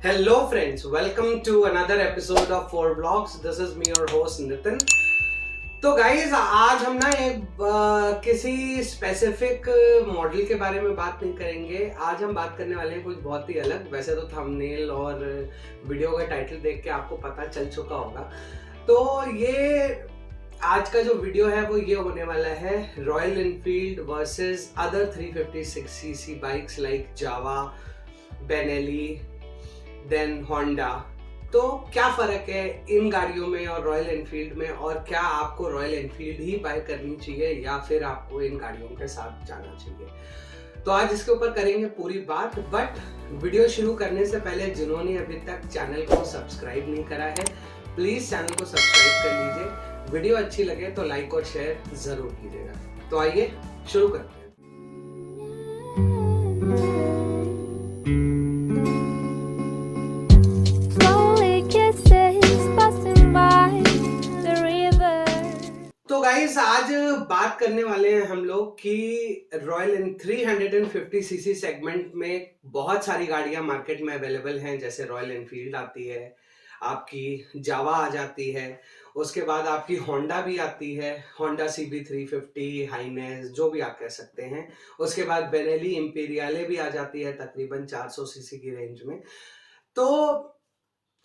Hello friends, welcome to another episode of Four Vlogs. This is me your host Nitin. तो guys आज हम ना एक किसी स्पेसिफिक मॉडल के बारे में बात नहीं करेंगे। आज हम बात करने वाले हैं कुछ बहुत ही अलग। वैसे तो थंबनेल और वीडियो का टाइटल देख के आपको पता चल चुका होगा। तो ये आज का जो वीडियो है वो ये होने वाला है Royal Enfield versus other 356cc bikes like Jawa, Benelli, then Honda. तो क्या फर्क है इन गाड़ियों में और रॉयल एनफील्ड में, और क्या आपको रॉयल एनफील्ड ही बाय करनी चाहिए या फिर आपको इन गाड़ियों के साथ जाना चाहिए। तो आज इसके ऊपर करेंगे पूरी बात। बट वीडियो शुरू करने से पहले जिन्होंने अभी तक चैनल को सब्सक्राइब नहीं करा है, प्लीज चैनल को सब्सक्राइब कर लीजिए। वीडियो अच्छी लगे तो लाइक और शेयर जरूर कीजिएगा। तो आइए शुरू करते हैं। तो गाइस आज बात करने वाले हैं हम लोग कि रॉयल 350cc सेगमेंट में बहुत सारी गाड़ियां मार्केट में अवेलेबल हैं। जैसे रॉयल एनफील्ड आती है, आपकी जावा आ जाती है, उसके बाद आपकी होंडा भी आती है, होंडा CB350, हाइनेस, जो भी आप कह सकते हैं। उसके बाद बेनेली इंपीरियाले भी आ जाती है तकरीबन 400cc की रेंज में। तो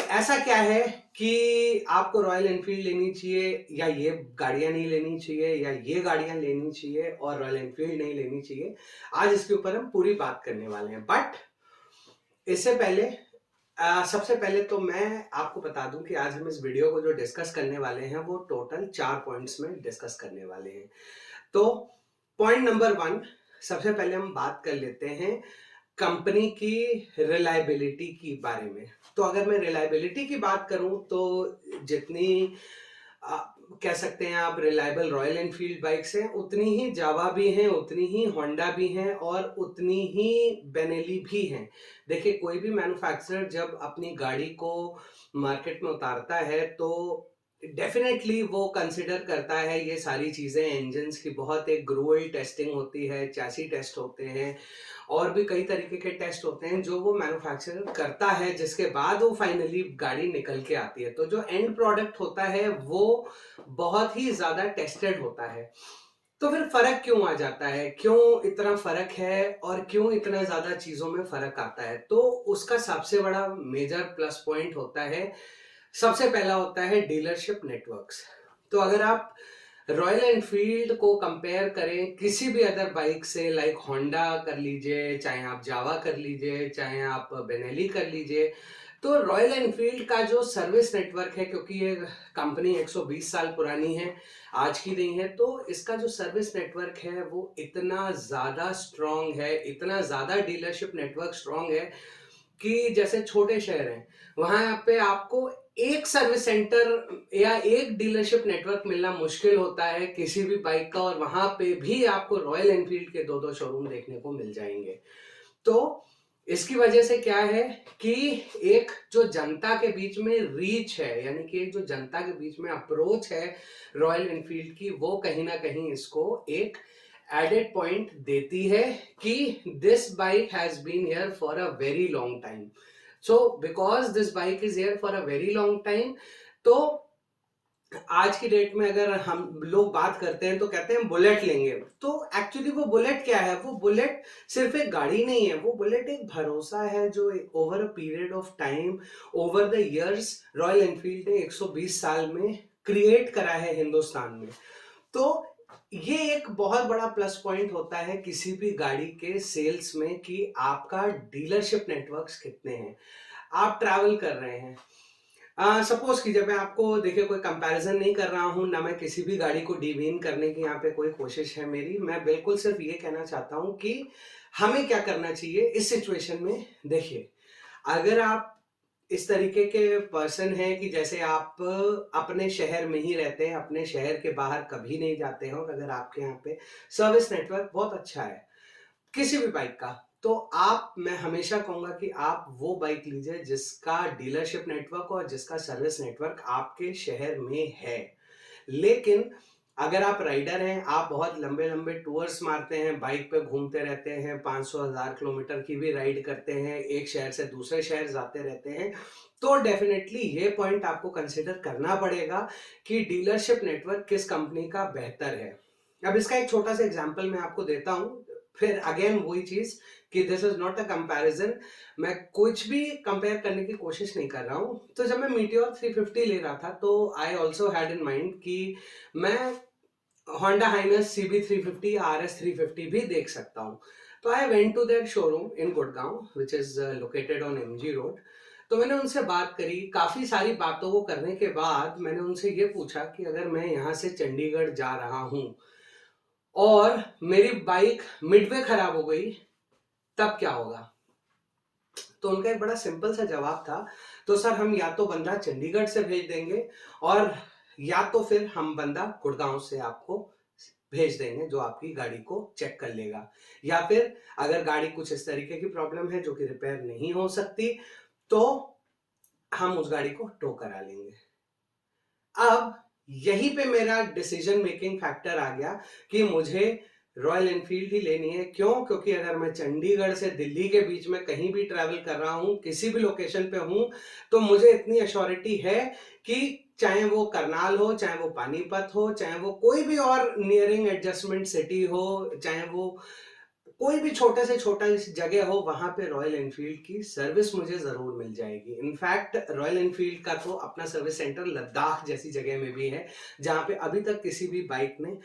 ऐसा क्या है कि आपको रॉयल एनफील्ड लेनी चाहिए या ये गाड़ियां नहीं लेनी चाहिए, या ये गाड़ियां लेनी चाहिए और रॉयल एनफील्ड नहीं लेनी चाहिए। आज इसके ऊपर हम पूरी बात करने वाले हैं। बट इससे पहले सबसे पहले तो मैं आपको बता दूं कि आज हम इस वीडियो को जो डिस्कस करने वाले हैं वो टोटल 4 पॉइंट्स में डिस्कस करने वाले हैं। तो पॉइंट नंबर 1, सबसे पहले हम बात कर लेते हैं कंपनी की रिलायबिलिटी की बारे में। तो अगर मैं रिलायबिलिटी की बात करूं तो जितनी कह सकते हैं आप रिलायबल रॉयल एनफील्ड बाइक्स हैं, उतनी ही जावा भी हैं, उतनी ही होंडा भी हैं और उतनी ही बेनेली भी हैं। देखिए, कोई भी मैन्युफैक्चरर जब अपनी गाड़ी को मार्केट में उतारता है तो डेफिनेटली वो कंसिडर करता है ये सारी चीजें। इंजन्स की बहुत एक ग्रुअल टेस्टिंग होती है, चैसी टेस्ट होते हैं और भी कई तरीके के टेस्ट होते हैं जो वो मैन्युफैक्चरर करता है, जिसके बाद वो फाइनली गाड़ी निकल के आती है। तो जो एंड प्रोडक्ट होता है वो बहुत ही ज्यादा टेस्टेड होता है। तो फिर फर्क क्यों आ जाता है, क्यों इतना फर्क है और क्यों इतना ज्यादा चीजों में फर्क आता है? तो उसका सबसे बड़ा मेजर प्लस पॉइंट होता है, सबसे पहला होता है डीलरशिप नेटवर्क्स। तो अगर आप रॉयल एनफील्ड को कंपेयर करें किसी भी अदर बाइक से, लाइक होंडा कर लीजिए, चाहे आप जावा कर लीजिए, चाहे आप बेनेली कर लीजिए, तो रॉयल एनफील्ड का जो सर्विस नेटवर्क है, क्योंकि ये कंपनी 120 साल पुरानी है, आज की नहीं है, तो इसका जो सर्विस नेटवर्क है वो इतना ज्यादा स्ट्रांग है, इतना ज्यादा डीलरशिप नेटवर्क स्ट्रांग है कि जैसे छोटे शहर हैं वहां पे आपको एक सर्विस सेंटर या एक डीलरशिप नेटवर्क मिलना मुश्किल होता है किसी भी बाइक का, और वहां पे भी आपको रॉयल एनफील्ड के 2-2 शोरूम देखने को मिल जाएंगे। तो इसकी वजह से क्या है कि एक जो जनता के बीच में रीच है, यानी कि एक जो जनता के बीच में अप्रोच है रॉयल एनफील्ड की, वो कहीं ना कहीं इसको एक एडेड पॉइंट देती है कि this bike has been here for a very long time. So because this bike is here for a very long time, तो आज की डेट में अगर हम लोग बात करते हैं तो कहते हैं बुलेट लेंगे। तो एक्चुअली वो बुलेट क्या है? वो बुलेट सिर्फ एक गाड़ी नहीं है, वो बुलेट एक भरोसा है जो over a period of time, over the years, royal Enfield ने 120 साल में क्रिएट करा है हिंदुस्तान में। तो ये एक बहुत बड़ा प्लस पॉइंट होता है किसी भी गाड़ी के सेल्स में कि आपका डीलरशिप नेटवर्क्स कितने हैं, आप ट्रैवल कर रहे हैं। सपोज कीजिए, मैं आपको देखिए कोई कंपैरिजन नहीं कर रहा हूं, ना मैं किसी भी गाड़ी को डिवीन करने की यहाँ पे कोई कोशिश है मेरी। मैं बिल्कुल सिर्फ ये कहना चाहता हूं कि हमें क्या करना चाहिए इस सिचुएशन में। देखिए, अगर आप इस तरीके के पर्सन हैं कि जैसे आप अपने शहर में ही रहते हैं, अपने शहर के बाहर कभी नहीं जाते हैं, और अगर आपके यहाँ पे सर्विस नेटवर्क बहुत अच्छा है किसी भी बाइक का, तो आप, मैं हमेशा कहूंगा कि आप वो बाइक लीजिए जिसका डीलरशिप नेटवर्क और जिसका सर्विस नेटवर्क आपके शहर में है। लेकिन अगर आप राइडर हैं, आप बहुत लंबे लंबे टूर्स मारते हैं, बाइक पे घूमते रहते हैं, 500,000 किलोमीटर की भी राइड करते हैं, एक शहर से दूसरे शहर जाते रहते हैं, तो डेफिनेटली ये पॉइंट आपको कंसिडर करना पड़ेगा कि डीलरशिप नेटवर्क किस कंपनी का बेहतर है। अब इसका एक छोटा सा एग्जांपल मैं आपको देता हूं, फिर अगेन वही चीज कि this is not a comparison, मैं कुछ भी कंपेयर करने की कोशिश नहीं कर रहा हूं। तो जब मैं मीटियोर 350 ले रहा था तो I also had in mind कि मैं होंडा हाइनस CB 350 RS 350 भी देख सकता हूँ। तो I went to their showroom in Gurgaon which is located on MG road. तो मैंने उनसे बात करी, काफी सारी बातों को करने के बाद मैंने उनसे ये पूछा कि अगर मैं यहाँ से चंडीगढ़ जा रहा हूँ और मेरी बाइक मिडवे खराब हो गई तब क्या होगा। तो उनका एक बड़ा सिंपल सा जवाब था, तो सर हम या तो बंदा चंडीगढ़ से भेज देंगे और या तो फिर हम बंदा गुड़गांव से आपको भेज देंगे जो आपकी गाड़ी को चेक कर लेगा, या फिर अगर गाड़ी कुछ इस तरीके की प्रॉब्लम है जो कि रिपेयर नहीं हो सकती तो हम उस गाड़ी को टो करा लेंगे। अब यहीं पे मेरा डिसीजन मेकिंग फैक्टर आ गया कि मुझे रॉयल एनफील्ड ही लेनी है। क्यों? क्योंकि अगर मैं चंडीगढ़ से दिल्ली के बीच में कहीं भी ट्रैवल कर रहा हूं, किसी भी लोकेशन पे हूं, तो मुझे इतनी अश्योरिटी है कि चाहे वो करनाल हो, चाहे वो पानीपत हो, चाहे वो कोई भी और नियरिंग एडजस्टमेंट सिटी हो, चाहे वो कोई भी छोटे से छोटा जगह हो, वहां पे रॉयल एनफील्ड की सर्विस मुझे जरूर मिल जाएगी। इनफैक्ट रॉयल एनफील्ड का तो अपना सर्विस सेंटर लद्दाख जैसी जगह में भी है, जहां पे अभी तक किसी भी बाइक ने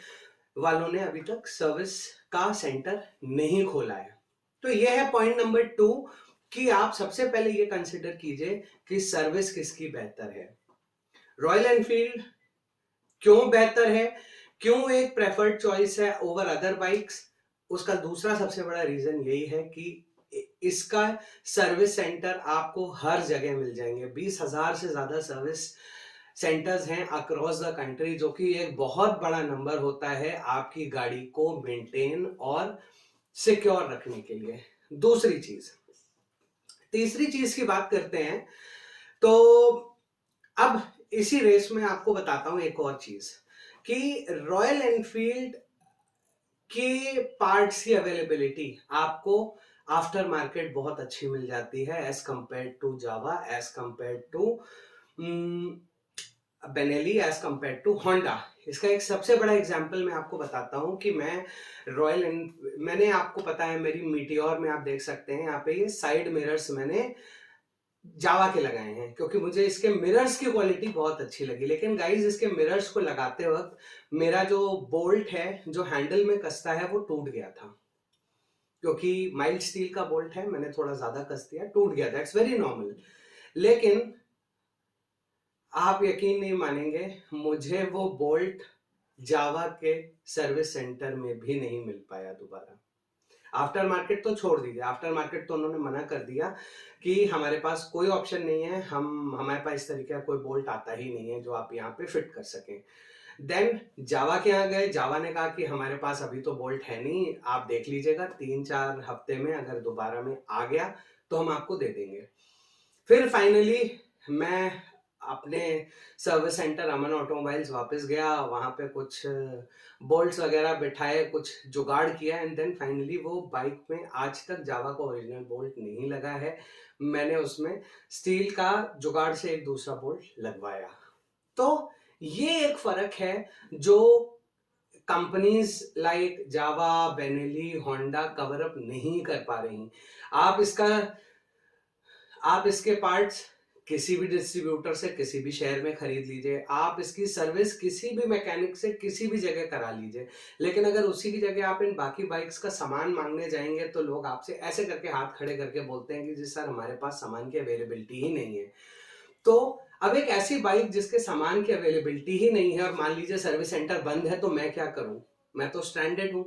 वालों ने अभी तक सर्विस का सेंटर नहीं खोला है। तो यह है पॉइंट नंबर 2 कि आप सबसे पहले ये कंसिडर कीजिए कि सर्विस किसकी बेहतर है। रॉयल एनफील्ड क्यों बेहतर है, क्यों एक प्रेफर्ड चॉइस है ओवर अदर बाइक्स? उसका दूसरा सबसे बड़ा रीजन यही है कि इसका सर्विस सेंटर आपको हर जगह मिल जाएंगे। 20,000 से ज्यादा सर्विस सेंटर्स हैं अक्रॉस द कंट्री, जो कि एक बहुत बड़ा नंबर होता है आपकी गाड़ी को मेंटेन और सिक्योर रखने के लिए। दूसरी चीज, तीसरी चीज की बात करते हैं, तो अब इसी रेस में आपको बताता हूं एक और चीज कि रॉयल एनफील्ड के पार्ट्स की अवेलेबिलिटी आपको आफ्टर मार्केट बहुत अच्छी मिल जाती है as compared to Jawa, as compared to Benelli, as compared to Honda. इसका एक सबसे बड़ा एग्जांपल मैं आपको बताता हूं कि मैंने आपको पता है मेरी मीटियोर में आप देख सकते हैं यहाँ पे ये साइड मिरर्स मैंने जावा के लगाए हैं क्योंकि मुझे इसके मिरर्स की क्वालिटी बहुत अच्छी लगी। लेकिन गाइज इसके मिरर्स को लगाते वक्त मेरा जो बोल्ट है जो हैंडल में कसता है वो टूट गया था, क्योंकि माइल्ड स्टील का बोल्ट है, मैंने थोड़ा ज्यादा कस दिया, टूट गया था, इट्स वेरी नॉर्मल। लेकिन आप यकीन नहीं मानेंगे, मुझे वो बोल्ट जावा के सर्विस सेंटर में भी नहीं मिल पाया दोबारा। आफ्टर मार्केट तो छोड़ दीजिए, आफ्टर मार्केट तो उन्होंने मना कर दिया कि हमारे पास कोई ऑप्शन नहीं है, हमारे पास इस तरीके का कोई बोल्ट आता ही नहीं है जो आप यहाँ पे फिट कर सकें। देन जावा के यहाँ गए, जावा ने कहा कि हमारे पास अभी तो बोल्ट है नहीं, आप देख लीजिएगा 3-4 हफ्ते में अगर दोबारा में आ गया तो हम आपको दे देंगे। फिर फाइनली मैं अपने सर्विस सेंटर अमन ऑटोमोबाइल्स वापस गया, वहां पे कुछ बोल्ट्स वगैरह बिठाए, कुछ जुगाड़ किया एंड देन फाइनली वो बाइक में आज तक जावा का ओरिजिनल बोल्ट नहीं लगा है। मैंने उसमें स्टील का जुगाड़ से एक दूसरा बोल्ट लगवाया। तो ये एक फर्क है जो companies like Jawa, Benelli, Honda cover up नहीं कर पा रही। आप इसका आप इसके पार्ट्स किसी भी डिस्ट्रीब्यूटर से किसी भी शहर में खरीद लीजिए, आप इसकी सर्विस किसी भी मैकेनिक से किसी भी जगह करा लीजिए, लेकिन अगर उसी की जगह आप इन बाकी बाइक्स का सामान मांगने जाएंगे तो लोग आपसे ऐसे करके हाथ खड़े करके बोलते हैं कि जी सर हमारे पास सामान की अवेलेबिलिटी ही नहीं है। तो अब एक ऐसी बाइक जिसके सामान की अवेलेबिलिटी ही नहीं है और मान लीजिए सर्विस सेंटर बंद है तो मैं क्या करूं, मैं तो स्ट्रैंडेड हूं।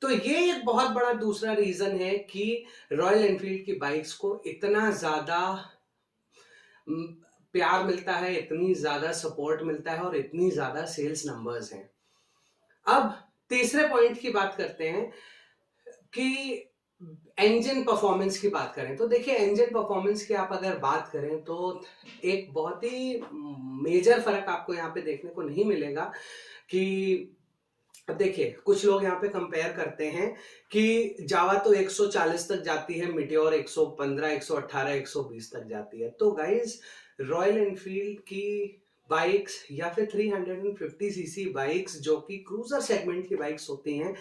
तो ये एक बहुत बड़ा दूसरा रीजन है कि रॉयल एनफील्ड की बाइक्स को इतना ज्यादा प्यार मिलता है, इतनी ज्यादा सपोर्ट मिलता है और इतनी ज्यादा सेल्स नंबर्स हैं। अब तीसरे पॉइंट की बात करते हैं कि इंजन परफॉर्मेंस की बात करें, तो देखिए इंजन परफॉर्मेंस की आप अगर बात करें तो एक बहुत ही मेजर फर्क आपको यहाँ पे देखने को नहीं मिलेगा कि अब देखिए, कुछ लोग यहाँ पे कंपेयर करते हैं कि जावा तो 140 तक जाती है, मीटियोर 115, 118, 120 तक जाती है। तो गाइस, रॉयल एनफील्ड की बाइक्स या फिर 350 सीसी बाइक्स जो कि क्रूजर सेगमेंट की बाइक्स होती हैं,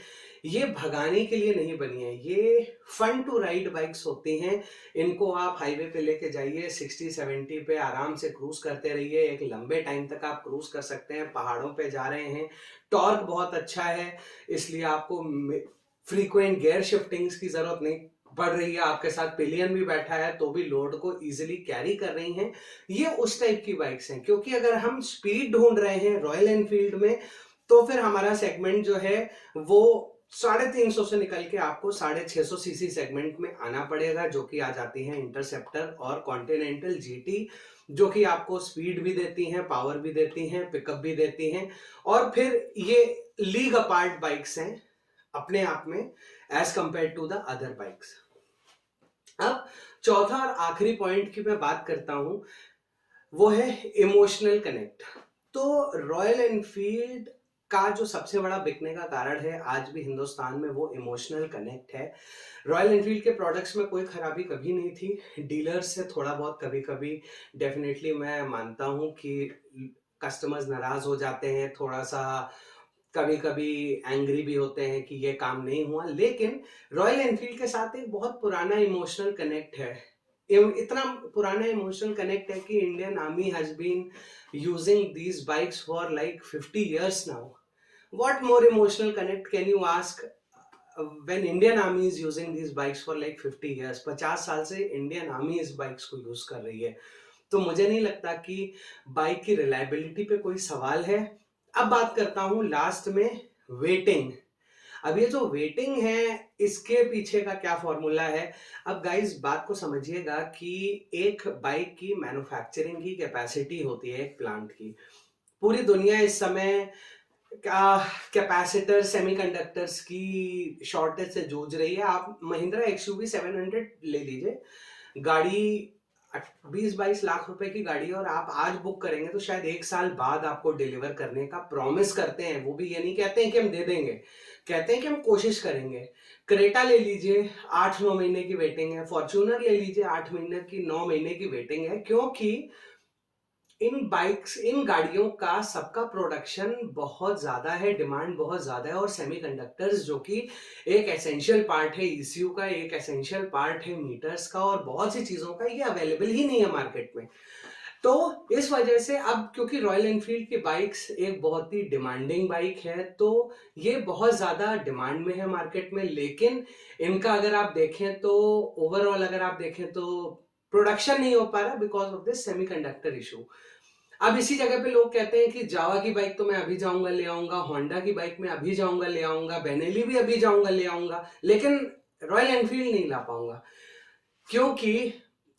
ये भगाने के लिए नहीं बनी है, ये फन टू राइड बाइक्स होती हैं। इनको आप हाईवे पे लेके जाइए, 60-70 पे आराम से क्रूज करते रहिए, एक लंबे टाइम तक आप क्रूज कर सकते हैं। पहाड़ों पे जा रहे हैं, टॉर्क बहुत अच्छा है, इसलिए आपको फ्रीक्वेंट गियर शिफ्टिंग्स की जरूरत नहीं पड़ रही है। आपके साथ पिलियन भी बैठा है तो भी लोड को इजीली कैरी कर रही हैं। ये उस टाइप की बाइक्स हैं, क्योंकि अगर हम स्पीड ढूंढ रहे हैं रॉयल एनफील्ड में, तो फिर हमारा सेगमेंट जो है वो 350 से निकल के आपको 650 सीसी सेगमेंट में आना पड़ेगा, जो कि आ जाती है इंटरसेप्टर और कॉन्टिनेंटल जीटी, जो कि आपको स्पीड भी देती हैं, पावर भी देती हैं, पिकअप भी देती हैं। और फिर ये लीग अपार्ट बाइक्स हैं अपने आप में as compared to the other bikes. अब चौथा और आखिरी पॉइंट की मैं बात करता हूं, वो है इमोशनल कनेक्ट। तो रॉयल एनफील्ड का जो सबसे बड़ा बिकने का कारण है आज भी हिंदुस्तान में, वो इमोशनल कनेक्ट है। रॉयल एनफील्ड के प्रोडक्ट्स में कोई खराबी कभी नहीं थी। डीलर्स से थोड़ा बहुत कभी कभी डेफिनेटली मैं मानता हूं कि कस्टमर्स नाराज हो जाते हैं, थोड़ा सा कभी कभी एंग्री भी होते हैं कि ये काम नहीं हुआ, लेकिन रॉयल एनफील्ड के साथ एक बहुत पुराना इमोशनल कनेक्ट है। इतना पुराना इमोशनल कनेक्ट है कि Indian Army has been using these bikes for like 50 years now. What more emotional connect can you ask when Indian Army is using these bikes for like 50 years? 50 साल से Indian Army इस bikes को use कर रही है। तो मुझे नहीं लगता कि बाइक की रिलायबिलिटी पे कोई सवाल है। अब बात करता हूं लास्ट में वेटिंग। अब ये जो वेटिंग है, इसके पीछे का क्या फॉर्मूला है? अब गाइस, बात को समझिएगा कि एक बाइक की मैन्युफैक्चरिंग की कैपेसिटी होती है एक प्लांट की। पूरी दुनिया इस समय कैपेसिटर सेमीकंडक्टर्स की शॉर्टेज से जूझ रही है। आप महिंद्रा एक्सयूवी 700 ले लीजिए, गाड़ी 20-22 लाख रुपए की गाड़ी है, और आप आज बुक करेंगे तो शायद 1 साल बाद आपको डिलीवर करने का प्रॉमिस करते हैं। वो भी ये नहीं कहते हैं कि हम दे देंगे, कहते हैं कि हम कोशिश करेंगे। क्रेटा ले लीजिए, 8-9 महीने की वेटिंग है। फॉर्च्यूनर ले लीजिए, 8 महीने की 9 महीने की वेटिंग है, क्योंकि इन बाइक्स, इन गाड़ियों का सबका प्रोडक्शन बहुत ज्यादा है, डिमांड बहुत ज्यादा है। और सेमीकंडक्टर्स जो कि एक एसेंशियल पार्ट है ईसीयू का, एक एसेंशियल पार्ट है मीटर्स का और बहुत सी चीजों का, ये अवेलेबल ही नहीं है मार्केट में। तो इस वजह से अब, क्योंकि रॉयल एनफील्ड की बाइक्स एक बहुत ही डिमांडिंग बाइक है, तो ये बहुत ज्यादा डिमांड में है मार्केट में। लेकिन इनका अगर आप देखें तो ओवरऑल अगर आप देखें तो प्रोडक्शन नहीं हो पा रहा because of this semiconductor issue. अब इसी जगह पे लोग कहते हैं कि जावा की बाइक तो मैं अभी जाऊंगा ले आऊंगा, होंडा की बाइक में अभी जाऊंगा ले आऊंगा, बेनेली भी अभी जाऊंगा ले आऊंगा, लेकिन रॉयल एनफील्ड नहीं ला पाऊंगा। क्योंकि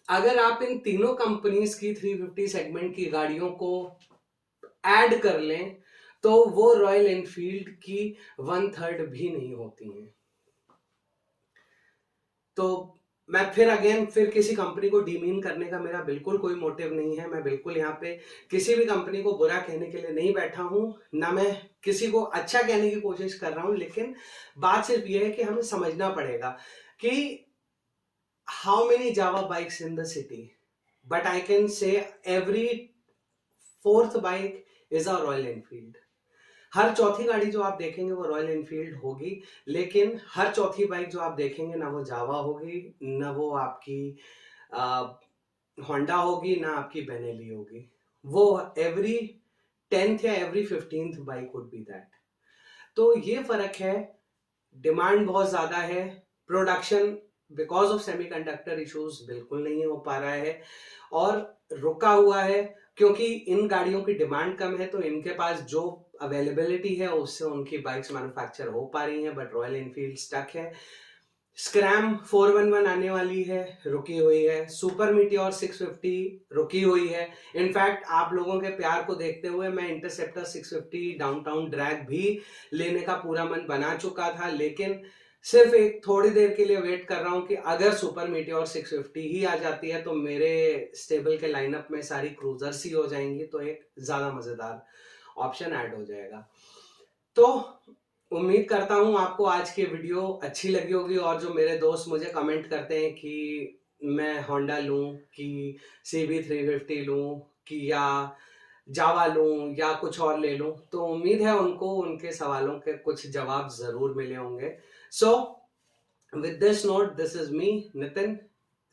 अगर आप इन तीनों कंपनीज की 350 सेगमेंट की गाड़ियों को ऐड कर लें तो वो रॉयल एनफील्ड की 1/3 भी नहीं होती हैं। तो मैं फिर किसी कंपनी को डीमीन करने का मेरा बिल्कुल कोई मोटिव नहीं है। मैं बिल्कुल यहाँ पे किसी भी कंपनी को बुरा कहने के लिए नहीं बैठा हूं, ना मैं किसी को अच्छा कहने की कोशिश कर रहा हूं। लेकिन बात सिर्फ ये है कि हमें समझना पड़ेगा कि how many Jawa bikes in the city, but I can say every fourth bike is a Royal Enfield. हर चौथी गाड़ी जो आप देखेंगे वो रॉयल एनफील्ड होगी, लेकिन हर चौथी बाइक जो आप देखेंगे ना वो जावा होगी, ना वो आपकी होंडा होगी, ना आपकी बेनेली होगी। वो एवरी 10th या every 15th bike would be that. तो ये फर्क है। डिमांड बहुत ज्यादा है, production because of semiconductor issues बिल्कुल नहीं हो पा रहा है और रुका हुआ है, क्योंकि इन गाड़ियों की डिमांड कम है तो इनके पास जो अवेलेबिलिटी है उससे उनकी बाइक्स मैन्युफैक्चर हो पा रही हैं, बट रॉयल एनफील्ड स्टक है। स्क्रैम 411 आने वाली है, रुकी हुई है। सुपर मीटियोर 650 रुकी हुई है। इनफैक्ट आप लोगों के प्यार को देखते हुए मैं इंटरसेप्टर 650 डाउनटाउन ड्रैग भी लेने का पूरा मन बना चुका था, लेकिन सिर्फ एक थोड़ी देर के लिए वेट कर रहा हूं कि अगर सुपर मीटियोर 650 ही आ जाती है तो मेरे स्टेबल के लाइनअप में सारी क्रूजर्स ही हो जाएंगी, तो एक ज्यादा मजेदार ऑप्शन ऐड हो जाएगा। तो उम्मीद करता हूँ आपको आज की वीडियो अच्छी लगी होगी, और जो मेरे दोस्त मुझे कमेंट करते हैं कि मैं होंडा लूं कि CB350 लूं कि या जावा लूं या कुछ और ले लूं, तो उम्मीद है उनको उनके सवालों के कुछ जवाब जरूर मिले होंगे। So with this note, this is me Nitin,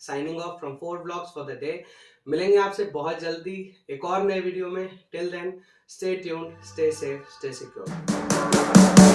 signing off from 4 vlogs for the day. मिलेंगे आपसे बहुत जल्दी एक और नए वीडियो में। Till then, stay tuned, stay safe, stay secure.